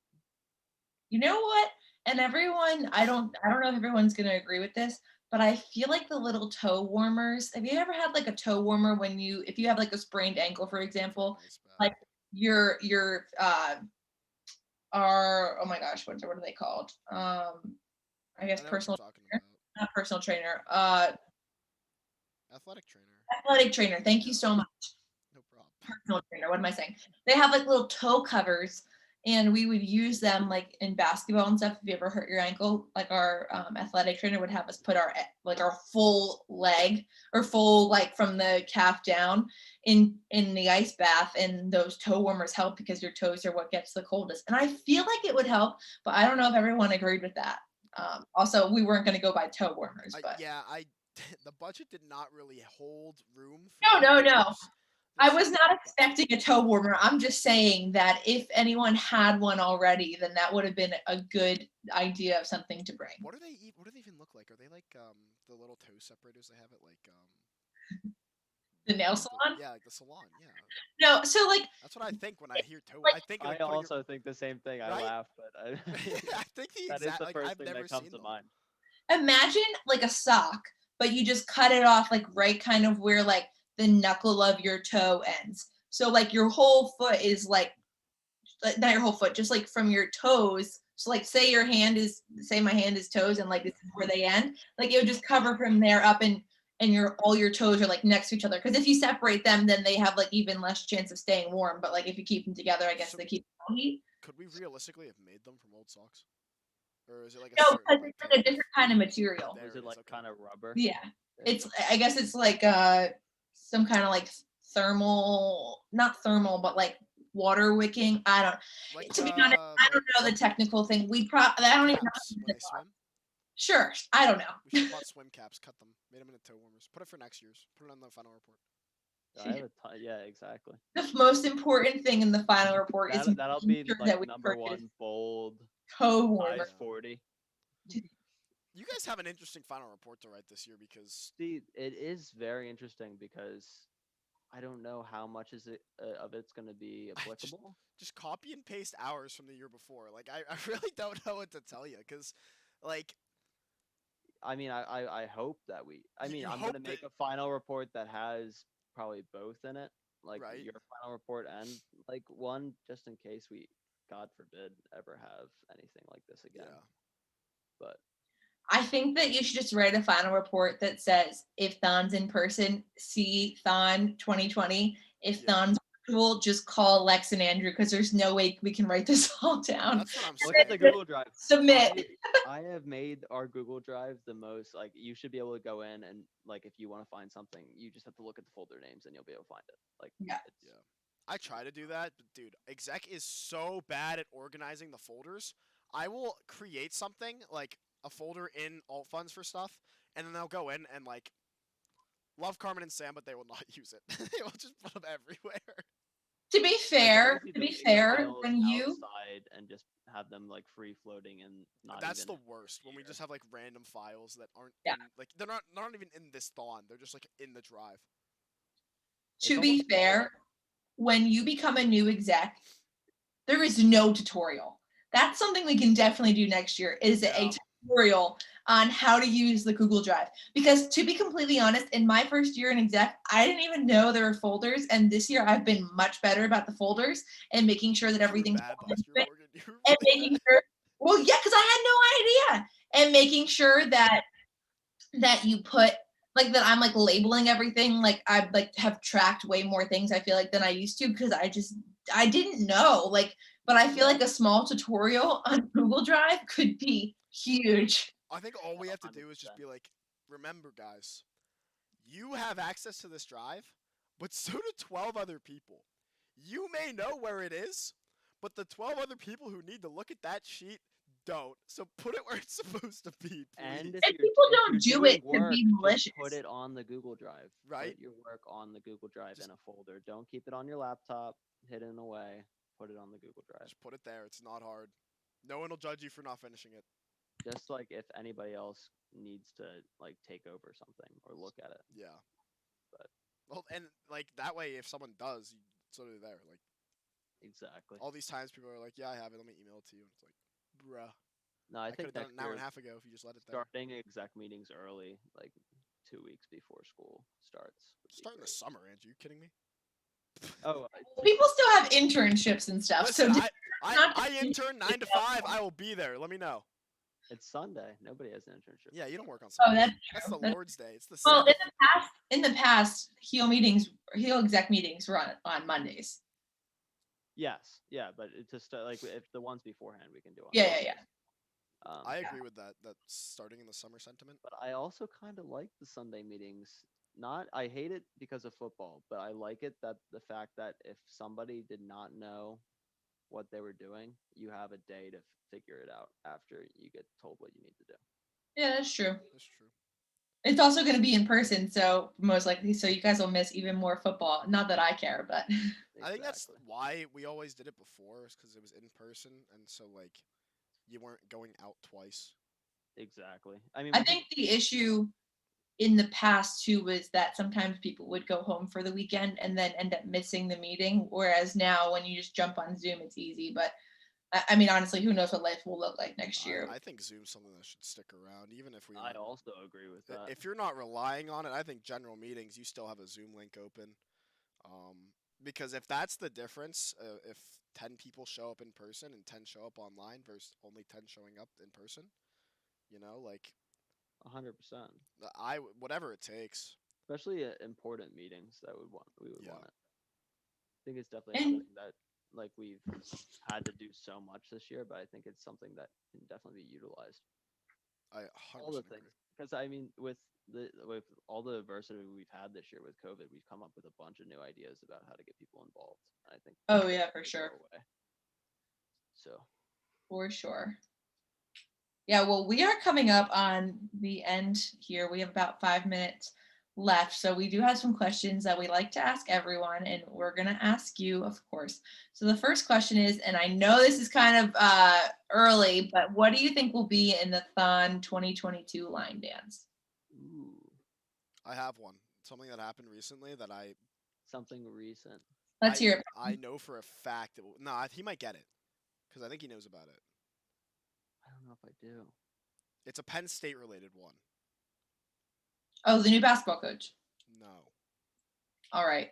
You know what? And everyone, I don't know if everyone's going to agree with this, but I feel like the little toe warmers. Have you ever had like a toe warmer when if you have like a sprained ankle, for For an example, ice bath. like your are, oh my gosh, what are they called? I guess I know what you're personal talking trainer, about. not personal trainer, Athletic trainer. athletic trainer. Thank you Yeah, so much. no problem. Personal trainer. What am I saying? They have like little toe covers, and we would use them like in basketball and stuff. If you ever hurt your ankle, like our athletic trainer would have us put like our full leg or full like from the calf down in the ice bath, and those toe warmers help because your toes are what gets the coldest. And I feel like it would help, but I don't know if everyone agreed with that. Also, we weren't going to go by toe warmers, but Yeah, I the budget did not really hold room for no, toe no, no. warmers. I That's was not but expecting a toe warmer. I'm just saying that if anyone had one already, then that would have been a good idea of something to bring. what do they eat? What do they even look like? Are they like the little toe separators they have at like The nail salon? yeah, like the salon? Yeah, No, so like that's what I think when I hear toe. like I think I like putting your also think the same thing. I right. laugh, but I think the that is exact the like first I've thing never that comes seen to them. mind. imagine like a sock, but you just cut it off like right kind of where like the knuckle of your toe ends. So like your whole foot is like not your whole foot, just like from your toes. So like say my hand is toes and like this is where they end. Like it would just cover from there up and your all your toes are like next to each other. Because if you separate them, then they have like even less chance of staying warm. But like if you keep them together, I guess So they keep heat. could we realistically have made them from old socks, or is it like a No, certain because like it's type like a of? different kind of material. There Was it it is. like Okay. kind of rubber? Yeah. Yeah. It's I guess it's like some kind of like thermal, not thermal, but like water wicking. I Like don't to be honest, I like don't know the technical thing. I don't even know caps what when this they are. swim. Sure, I don't We know. should have bought swim caps, cut them, made them into toe warmers. Put it for next year's. Put it on the final report. I have a ton. Yeah, exactly. The most important thing in the final report is That'll making be sure like that we number purchase one bold toe size warmer. Yeah. 40. You guys have an interesting final report to write this year because See, it is very interesting because I don't know how much is it of it's going to be I just applicable. just copy and paste hours from the year before. Like I really don't know what to tell you because like I mean, I hope that I mean, you I'm going hope to that make a final report that has probably both in it, like right. your final report and like one just in case we, God forbid, ever have anything like this again. Yeah. But I think that you should just write a final report that says if Thon's in person, see Thon 2020. If Yeah. Thon's virtual, just call Lex and Andrew because there's no way we can write this all down. That's what I'm look at the saying. Google Drive. Submit. I have made our Google Drive the most like you should be able to go in and like if you want to find something, you just have to look at the folder names and you'll be able to find it. Like Yeah. it's Yeah. I try to do that, but dude, exec is so bad at organizing the folders. I will create something like a folder in alt funds for stuff, and then they'll go in and like love Carmen and Sam, but they will not use it. They will just put them everywhere. To be it's fair, easy to to be make fair, files when you outside and just have them like free floating and not That's even the worst when we here. just have like random files that aren't Yeah. in like they're not even in this thon. They're just like in the drive. It's to be almost better. fair, when you become a new exec, there is no tutorial. That's something we can definitely do next year is Yeah. a tutorial on how to use the Google Drive. Because to be completely honest, in my first year in exec, I didn't even know there were folders. And this year I've been much better about the folders and making sure that You were everything's bad plugged last into year, it Morgan. You were and really making bad. sure, well, yeah, because I had no idea. And making sure that you put like that I'm like labeling everything like I like have tracked way more things I feel like than I used to because I didn't know like but I feel like a small tutorial on Google Drive could be huge. I think all we have to do is just 100%. be like, remember, guys, you have access to this drive, but so do 12 other people. You may know where it is, but the 12 other people who need to look at that sheet don't. So put it where it's supposed to be, And please. And people if don't you're do it doing to work, be just put malicious. it on the Google Drive. Right? Put your work on the Google Drive Just, in a folder. Don't keep it on your laptop hidden away. Put it on the Google Drive. just put it there. It's not hard. No one will judge you for not finishing it. Just like if anybody else needs to like take over something or look at it. Yeah. But Well, and like that way, if someone does, it's literally there. Like exactly. all these times, people are like, "Yeah, I have it. Let me email it to you." And it's like, bruh, No, I I could think have done it next an hour year and a half ago if you just let it there. starting exec meetings early, like 2 weeks before school starts. Would be Starting the great. summer, Andrew. You kidding me? Oh, People still have internships and stuff. Listen, So I not I intern 9 to 5. I will be there. Let me know. it's Sunday. Nobody has an internship. Yeah, you don't work on oh Sundays. that's That's true. the Lord's Day. It's the Well, Sabbath. in the past, Heal exec meetings run on Mondays. Yes, yeah, but it's just like if the ones beforehand we can do on Yeah, Sundays. yeah. I Yeah. agree with that. That starting in the summer sentiment. But I also kind of like the Sunday meetings. Not I hate it because of football, but I like it that the fact that if somebody did not know what they were doing, you have a day to figure it out after you get told what you need to do. Yeah, that's true. That's true. It's also going to be in person, so most likely, so you guys will miss even more football. Not that I care, but I think that's Exactly. why we always did it before, is because it was in person, and so like you weren't going out twice. Exactly. I mean, I we could, think the issue in the past too was that sometimes people would go home for the weekend and then end up missing the meeting. Whereas now, when you just jump on Zoom, it's easy. But I mean, honestly, who knows what life will look like next year? I think Zoom's something that should stick around, even if we I aren't. also agree with that. If you're not relying on it, I think general meetings, you still have a Zoom link open. Because if that's the difference, if 10 people show up in person and 10 show up online versus only 10 showing up in person, like 100%. whatever it takes. Especially at important meetings that we would Yeah, want it. I think it's definitely And something that like we've had to do so much this year, but I think it's something that can definitely be utilized. I All the 100% things, agree. because I mean, with all the adversity we've had this year with COVID, we've come up with a bunch of new ideas about how to get people involved. And I think oh yeah, for they sure, go away. So for sure. Yeah, well, we are coming up on the end here. We have about 5 minutes left. So we do have some questions that we like to ask everyone, and we're going to ask you, of course. So the first question is, and I know this is kind of early, but what do you think will be in the Thon 2022 line dance? ooh, I have one. Something that happened recently that something recent. Let's hear it. I know for a fact. No, he might get it because I think he knows about it. I don't know if I do. It's a Penn State related one. Oh, the new basketball coach. No. All right.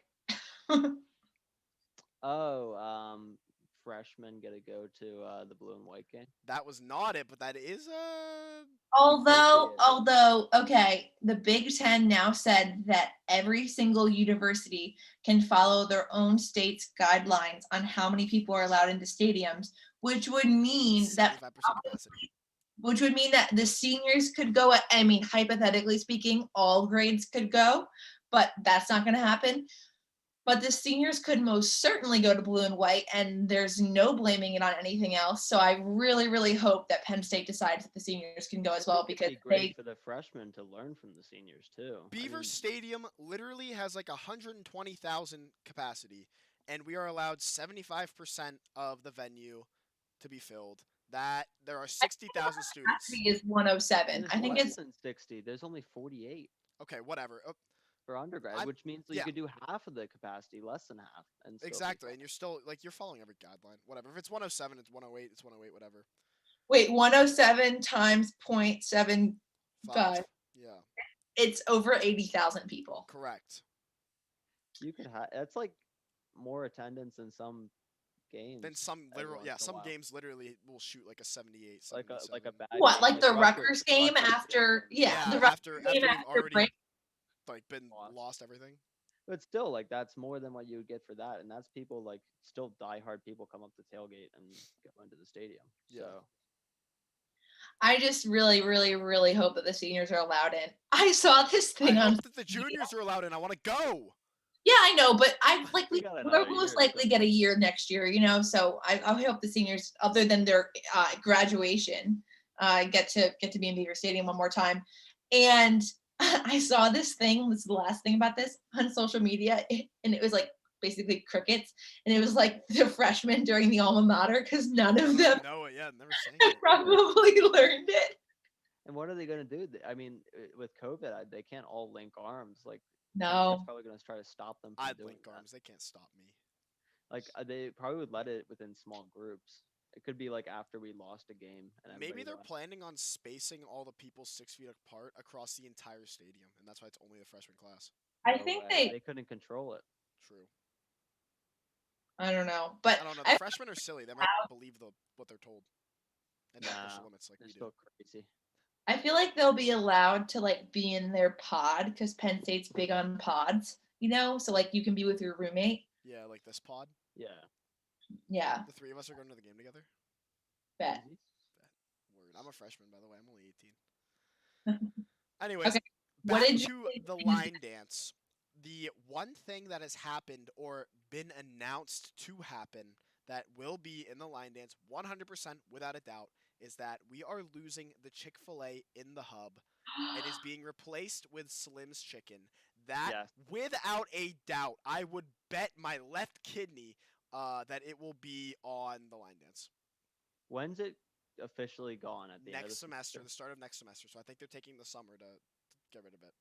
Oh, freshmen get to go to the blue and white game. That was not it, but that is Although, okay, the Big Ten now said that every single university can follow their own state's guidelines on how many people are allowed into stadiums, which would mean that 75% capacity. the seniors could go. I mean, hypothetically speaking, all grades could go, but that's not going to happen. But the seniors could most certainly go to blue and white, and there's no blaming it on anything else. So I really, really hope that Penn State decides that the seniors can go as well, It'd because be great for the freshmen to learn from the seniors too. Beaver Stadium literally has like 120,000 capacity, and we are allowed 75% of the venue to be filled. That there are 60,000 students. capacity is 107. There's I think less it's than 60. There's only 48 Okay, whatever. for undergrad, I which means that you yeah, could do half of the capacity, less than half, and still be exactly. fine. And you're still like you're following every guideline. Whatever. If it's 107, it's 108. It's 108. Whatever. wait, 107 times 0.75. 5. Yeah. It's over 80,000 people. Correct. You could have. That's like more attendance than some Then games. some Every literal once yeah, in a some while. games literally will shoot like a 78, Like a 77. bad What, game, like the Rutgers. Rutgers game Rutgers, after? Yeah, Yeah, the Rutgers game after we've after already break. like been Lost. lost everything. But still, like that's more than what you would get for that, and that's people like still diehard people come up to tailgate and go into the stadium. Yeah. So I just really, really, really hope that the seniors are allowed in. I saw this I thing on. hope that the juniors are allowed in. I want to go. Yeah, I know, but I like We we got will another most year likely still. get a year next year, So I hope the seniors, other than their graduation, get to be in Beaver Stadium one more time. And I saw this thing. This is the last thing about this on social media, and it was like basically crickets, and it was like the freshmen during the alma mater because none of them No, yeah, never saying had it. probably learned it. And what are they gonna do? I mean, with COVID, they can't all link arms. Like Penn State's No, probably gonna try to stop them from I'd doing link that. arms. They can't stop me. Like they probably would let it within small groups. It could be like after we lost a game and Maybe everybody they're left. planning on spacing all the people 6 feet apart across the entire stadium, and that's why it's only the freshman class. I No think way. They couldn't control it. True. I don't know, but I don't know. The freshmen are silly. They might believe what they're told, and not push the No, limits like they're we do. still crazy. I feel like they'll be allowed to like be in their pod because Penn State's big on pods, So like you can be with your roommate. Yeah, like this pod. Yeah. Yeah, The three of us are going to the game together. bet. Easy. Word. I'm a freshman, by the way. I'm only 18. Anyways, Okay, what back did you to think the you line dance. The one thing that has happened or been announced to happen that will be in the line dance 100% without a doubt is that we are losing the Chick-fil-A in the hub. It is being replaced with Slim's Chicken. That, Yes. without a doubt, I would bet my left kidney that it will be on the line dance When's it officially gone at the end of the next semester, the start of next semester. So I think they're taking the summer to get rid of it.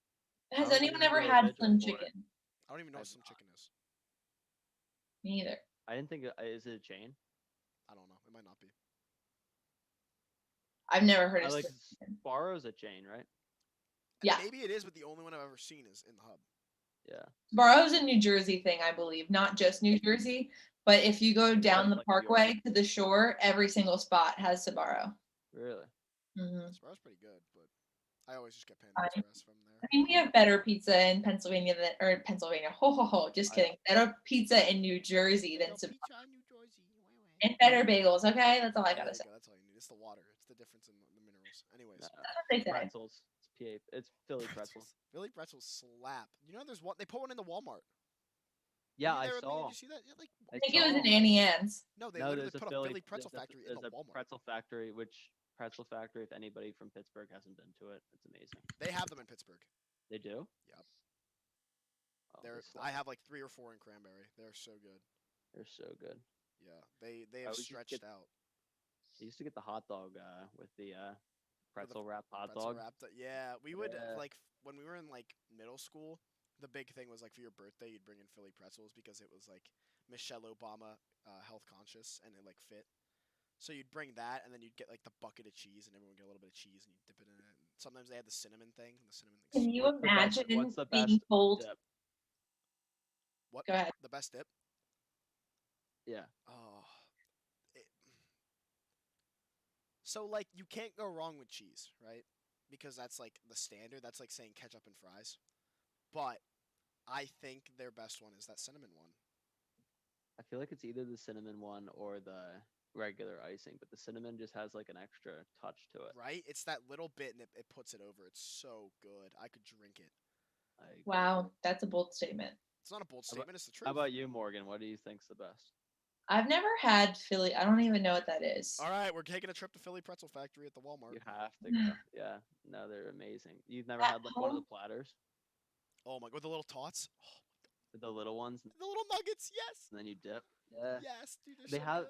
Has I was anyone gonna ever go to had vigil Slim for it. Chicken? I don't even know what I've Slim not. Chicken is. Me either. I didn't think. Is it a chain? I don't know. It might not be. I've never heard I of like Slim Chicken. Sparrow's a chain, right? Yeah. Maybe it is, but the only one I've ever seen is in the hub. Yeah. Sbarro's a New Jersey thing, I believe, not just New Jersey, but if you go down the like parkway to the shore, every single spot has Sbarro. Really? Mm-hmm. Sparrow's pretty good, but I always just get Panda Express from there. I mean, we have better pizza in Pennsylvania than, or Pennsylvania. Ho ho ho! Just kidding. Better pizza in New Jersey than Sbarro, Pizza in New Jersey. and better bagels. Okay, that's all I There gotta you say. go. That's all you need. It's the water. It's the difference in the minerals. Anyways, No. That's what they say. Pretzels. It's PA. It's Philly pretzel. Philly pretzels slap. You know, there's one. They put one in the Walmart. Yeah, Were you I there with me? saw. Did you see that? Yeah, like, I I think it was saw. in Annie Ann's. no, they No, literally there's a put a Philly pretzel factory in there's the a Walmart. pretzel factory. Which pretzel factory? If anybody from Pittsburgh hasn't been to it, it's amazing. They have them in Pittsburgh. They do. Yep. Oh, they suck. I have like 3 or 4 in Cranberry. They're so good. They're so good. Yeah, they I have always just stretched get- out. I used to get the hot dog with the pretzel wrapped hot Pretzel dog. wrapped. Yeah, we would Yeah. like when we were in like middle school. The big thing was like for your birthday, you'd bring in Philly pretzels because it was like Michelle Obama health conscious and it like fit. So you'd bring that and then you'd get like the bucket of cheese and everyone would get a little bit of cheese and you dip it in it. And sometimes they had the cinnamon thing. The cinnamon. Can you What's the best- imagine what's the being best told? dip? What? Go ahead. The best dip? Yeah. Oh. It, so like you can't go wrong with cheese, right? Because that's like the standard. That's like saying ketchup and fries. But I think their best one is that cinnamon one. I feel like it's either the cinnamon one or the regular icing, but the cinnamon just has like an extra touch to it. Right? It's that little bit and it puts it over. It's so good. I could drink it. I agree. Wow, that's a bold statement. It's not a bold How about- statement, it's the truth. How about you, Morgan? What do you think's the best? I've never had Philly. I don't even know what that is. All right, we're taking a trip to Philly Pretzel Factory at the Walmart. You have to go. Yeah. No, they're amazing. You've never At had like one of the home? platters Oh my god, the little tots. with the little ones, and The little nuggets, yes. then you dip. Yeah. Yes, dude. They so have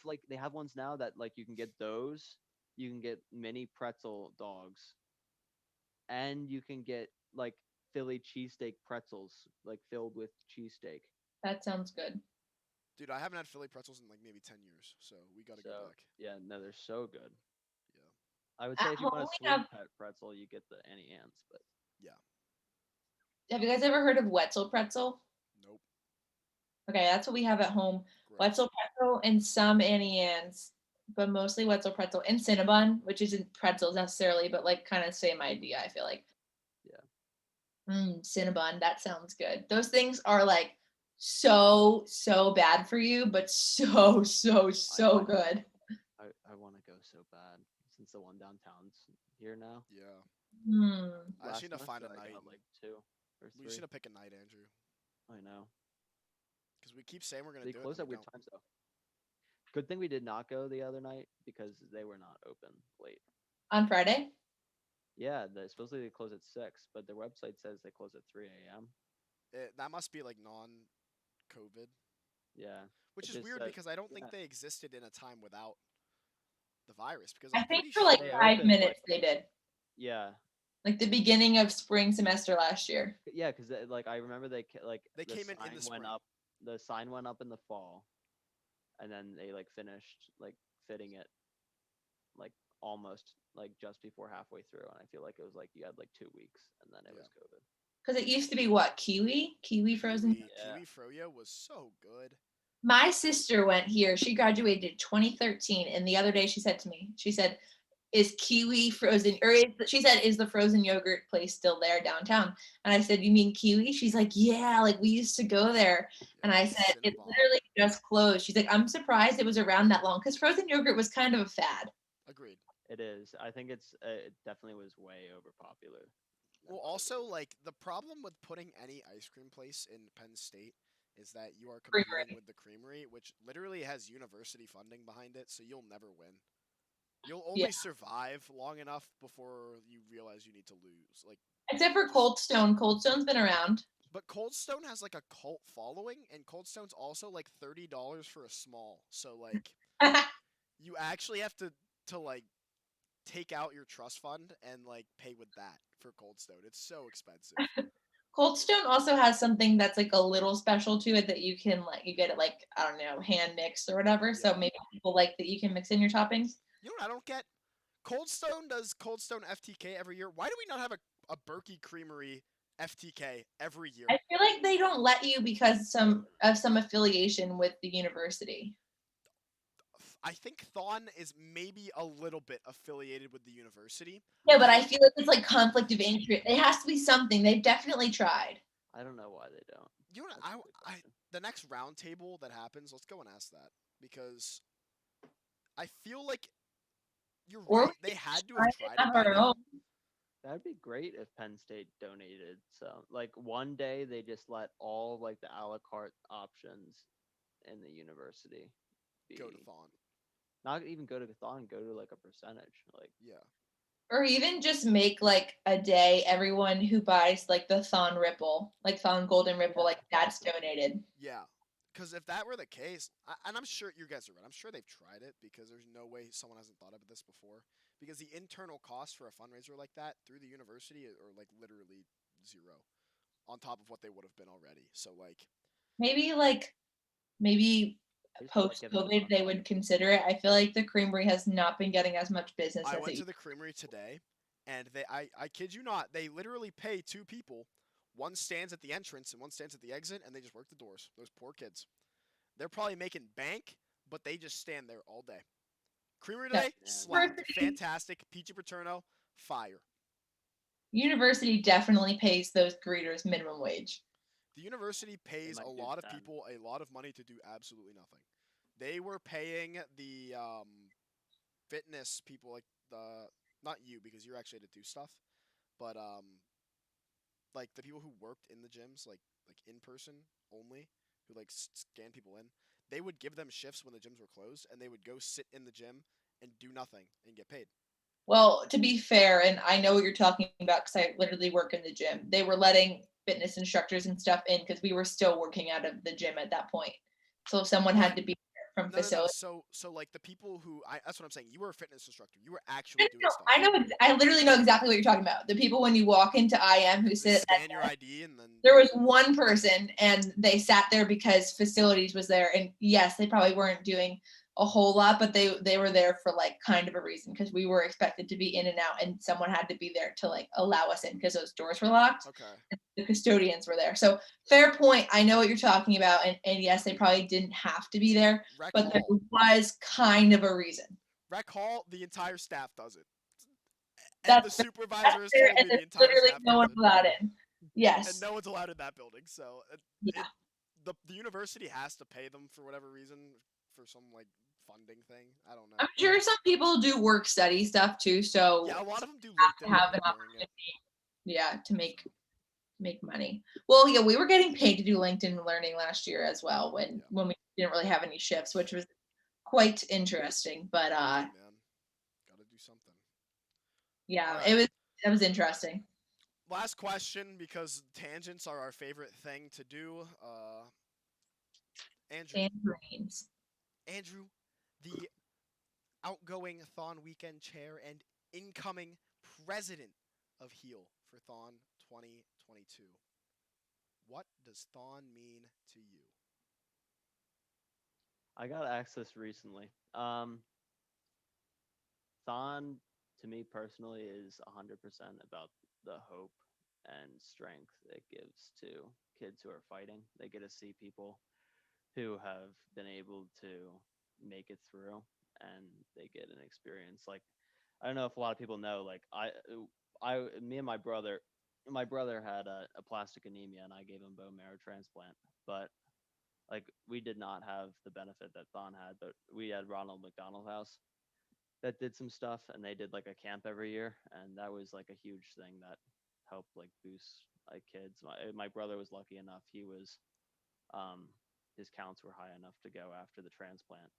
good. they have ones now that like you can get those. You can get mini pretzel dogs, and you can get like Philly cheesesteak pretzels, like filled with cheesesteak. That sounds good. Dude, I haven't had Philly pretzels in like maybe 10 years, so we gotta go So back. yeah, no, they're so good. Yeah. I would At say if you want home a we sweet have- pretzel, you get the Annie Ann's, but Have you guys ever heard of Wetzel pretzel? Nope. Okay, that's what we have at home. Gross. Wetzel pretzel and some Annie Ann's, but mostly Wetzel pretzel and Cinnabon, which isn't pretzels necessarily, but like kind of same idea, I feel like. Yeah. Cinnabon, that sounds good. Those things are like so bad for you, but so I- good. I want to go so bad since the one downtown's here now. Yeah. I Last just need to find a semester I night. got like 2 or We 3. just need to pick a night, Andrew. I know. Because we keep saying we're gonna They do it. close then at we weird don't. times though. Good thing we did not go the other night because they were not open late. On Friday? Yeah, supposedly they close at 6, but their website says they close at 3 a.m. That must be like non-COVID, Yeah. which It is just weird says- because I don't yeah. think they existed in a time without the virus. Because I I'm think pretty for like sure. They 5 opened, minutes they did. Yeah. Like the beginning of spring semester last year. Yeah, because like I remember they They the came in sign the went spring. up. The sign went up in the fall, and then they like finished like fitting it, like almost like just before halfway through. And I feel like it was like you had like 2 weeks, and then it was COVID. Because it used to be what? Kiwi frozen? Yeah. Kiwi Froyo was so good. My sister went here. She graduated 2013. And the other day she said to me, she said, is Kiwi frozen, or she said, is the frozen yogurt place still there downtown? And I said, you mean Kiwi? She's like, yeah, like we used to go there. And I said, it Cinnabon. literally just closed. She's like, I'm surprised it was around that long because frozen yogurt was kind of a fad. Agreed. It is. I think it definitely was way overpopular. Well, also like the problem with putting any ice cream place in Penn State is that you are competing Creamery. with the creamery, which literally has university funding behind it, so you'll never win. You'll Yeah. only survive long enough before you realize you need to lose. Like, Except for just. Cold Stone. Cold Stone's been around. But Cold Stone has like a cult following, and Cold Stone's also like $30 for a small. So like, you actually have to like take out your trust fund and like pay with that for Cold Stone. It's so expensive. Cold Stone also has something that's like a little special to it that you can like you get it like I don't know hand mixed or whatever. So Yeah. maybe people like that you can mix in your toppings. You know what I don't get? Cold Stone does Cold Stone FTK every year. Why do we not have a Berkey Creamery FTK every year? I feel like they don't let you because some affiliation with the university. I think Thon is maybe a little bit affiliated with the university. Yeah, but I I don't. feel like it's like conflict of interest. It has to be something. They've definitely tried. I don't know why they don't. You know what? That's a good I question. the next roundtable that happens, let's go and ask that because I feel like you're Or right. we They could had to try have it tried it on by our own. now. That'd be great if Penn State donated. So, like one day they just let all like the a la carte options in the university Go to be Thon. not even go to Cathon, go to like a percentage. Like, Yeah. Or even just make like a day everyone who buys like the Thon Ripple, like Thon Golden Ripple, yeah, like that's donated. Yeah. Because if that were the case, and I'm sure you guys are right, I'm sure they've tried it because there's no way someone hasn't thought of this before. Because the internal costs for a fundraiser like that through the university are like literally zero on top of what they would have been already. So, like, Maybe like maybe they just gotta post get it COVID done. they would consider it. I feel like the Creamery has not been getting as much business I as went it. to the creamery today, and I kid you not, they literally pay two people. One stands at the entrance and one stands at the exit, and they just work the doors. Those poor kids. They're probably making bank, but they just stand there all day. Creamery No. today Yeah, slapped. University, Fantastic. Peachy Paterno, fire. university definitely pays those greeters minimum wage. The university they pays a might do lot of 10. people a lot of money to do absolutely nothing. They were paying the fitness people like the not you because you're actually to do stuff, but like the people who worked in the gyms like in person only who like scan people in. They would give them shifts when the gyms were closed, and they would go sit in the gym and do nothing and get paid. Well, to be fair, and I know what you're talking about because I literally work in the gym. They were letting fitness instructors and stuff in because we were still working out of the gym at that point. So if someone had Right. to be there from No. facility. So like the people who that's what I'm saying. You were a fitness instructor. You were No, actually doing no, stuff. I know. I literally know exactly what you're talking about. The people when you walk into IM who They sit at that scan your ID and then there was one person and they sat there because facilities was there and yes they probably weren't doing a whole lot but they were there for like kind of a reason because we were expected to be in and out and someone had to be there to like allow us in because those doors were locked. okay. The custodians were there, so fair point. I know what you're talking about, and yes they probably didn't have to be there Rec but there hall. was kind of a reason. Rec hall. The entire staff does it, and the That's that's supervisor has fair told and me there's the entire literally staff no does one it, allowed in. and Yes. no one's allowed in that building. So Yeah. the university has to pay them for whatever reason for some like funding thing. I don't I'm know. sure some people do work study stuff too, so Yeah, a lot of them do to LinkedIn have an learning during it. opportunity, yeah, to So make money. Well, yeah, we were getting paid to do LinkedIn learning last year as well yeah, when we didn't really have any shifts, which was quite interesting. But hey man, gotta do something. All yeah, right, it was interesting. last question because tangents are our favorite thing to do. Andrew, Tangerines. Andrew, the outgoing Thon Weekend Chair and incoming president of Heal for Thon 2022. What does Thon mean to you? I got access recently. Thon, to me personally, is 100% about the hope and strength it gives to kids who are fighting. They get to see people who have been able to make it through, and they get an experience. Like, I don't know if a lot of people know, like me and my brother had a plastic anemia, and I gave him bone marrow transplant. But like, we did not have the benefit that Thon had, but we had Ronald McDonald House that did some stuff, and they did like a camp every year, and that was like a huge thing that helped like boost like kids. My brother was lucky enough; um, his counts were high enough to go after the transplant,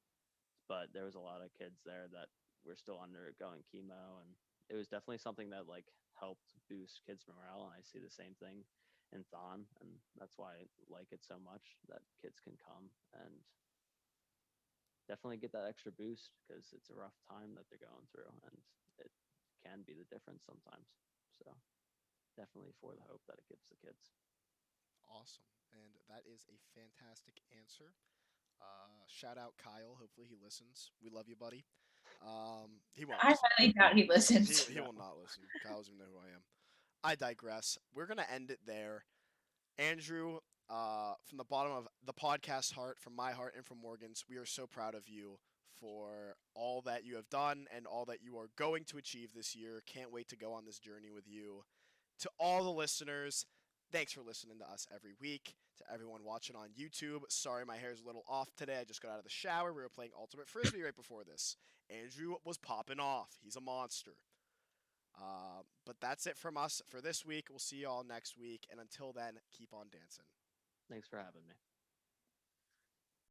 but there was a lot of kids there that we're still undergoing chemo, and it was definitely something that like helped boost kids' morale. And I see the same thing in Thon, and that's why I like it so much that kids can come and definitely get that extra boost because it's a rough time that they're going through, and it can be the difference sometimes. So definitely for the hope that it gives the kids. Awesome. And that is a fantastic answer. Shout out Kyle. Hopefully he listens. We love you, buddy. He won't I listen. highly doubt he He, listens. he will not listen. Kyle doesn't even know who I am. I digress. We're going to end it there. Andrew, from the bottom of the podcast heart, from my heart, and from Morgan's, we are so proud of you for all that you have done and all that you are going to achieve this year. Can't wait to go on this journey with you. To all the listeners, thanks for listening to us every week. To everyone watching on YouTube, sorry my hair's a little off today. I just got out of the shower. We were playing Ultimate Frisbee right before this. Andrew was popping off. He's a monster. But that's it from us for this week. We'll see you all next week. And until then, keep on dancing. Thanks for having me.